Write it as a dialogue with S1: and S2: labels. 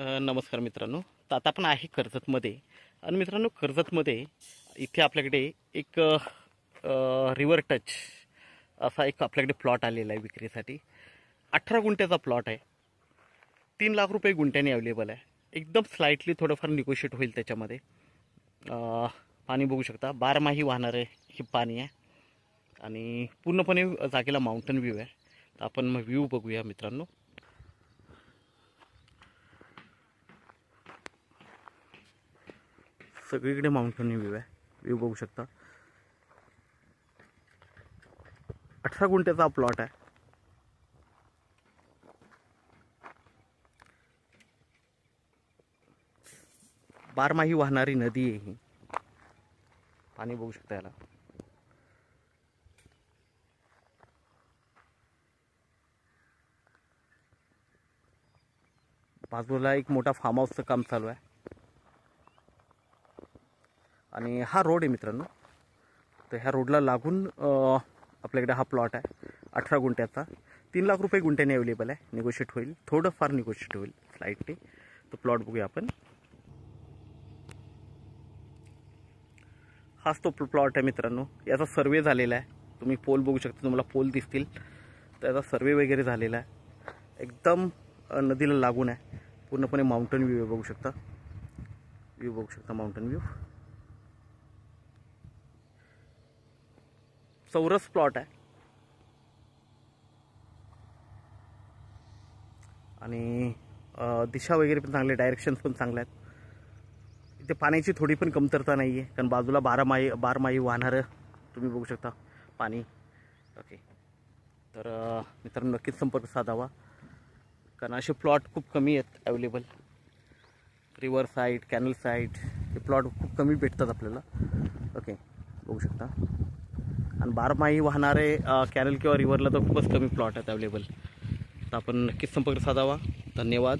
S1: नमस्कार मित्रांनो. तर आता आपण आहे कर्जतमध्ये. आणि मित्रांनो, कर्जतमध्ये इथे आपल्याकडे एक रिव्हर टच असा एक आपल्याकडे प्लॉट आलेला आहे विक्रीसाठी. 18 गुंठ्याचा प्लॉट आहे. 3 लाख रुपये गुंठ्याने अवेलेबल आहे. एकदम स्लाइटली थोडंफार निगोशिएट होईल त्याच्यामध्ये. पाणी बघू शकता, बारमाही वाहणारे हे पाणी आहे आणि पूर्णपणे जागेला माउंटन व्ह्यू आहे. तर आपण मग व्ह्यू बघूया मित्रांनो. सगळीकडे माउंटन व्ह्यू आहे. व्ह्यू बघू शकता. 18 गुंठ्याचा प्लॉट आहे. बारमाही वाहणारी नदी आहे ही. पाणी बघू शकता याला. बाजूला एक मोठा फार्म हाऊसचं काम चालू आहे आणि हा रोड आहे मित्रांनो. तर ह्या रोडला लागून आपल्याकडे हा प्लॉट आहे 18 गुंठ्याचा. 3 लाख रुपये गुंठ्याने अवेलेबल आहे. निगोशिएट होईल, थोडंफार निगोशिएट होईल स्लाइटली. तो प्लॉट बघूया आपण. हाच तो प्लॉट आहे मित्रांनो. याचा सर्वे झालेला आहे. तुम्ही पोल बघू शकता, तुम्हाला पोल दिसतील. तर याचा सर्वे वगैरे झालेला आहे. एकदम नदीला लागून आहे. पूर्णपणे माउंटन व्ह्यू बघू शकता. व्ह्यू बघू शकता, माउंटन व्ह्यू. चौरस प्लॉट आहे आणि दिशा वगैरे पण चांगले, डायरेक्शन्स पण चांगले आहेत. इथे पाण्याची थोडी पण कमतरता नाही आहे, कारण बाजूला बारमाही वाहणारं तुम्ही बघू शकता पाणी. ओके. तर मित्रांनो, नक्कीच संपर्क साधावा, कारण असे प्लॉट खूप कमी आहेत available. River side, canal side हे प्लॉट खूप कमी भेटतात आपल्याला. ओके, बघू शकता. आणि बारमाही वाहणारे कॅनल किंवा रिव्हरला तर खूपच कमी प्लॉट आहेत अवेलेबल. तर आपण नक्कीच संपर्क साधावा. धन्यवाद.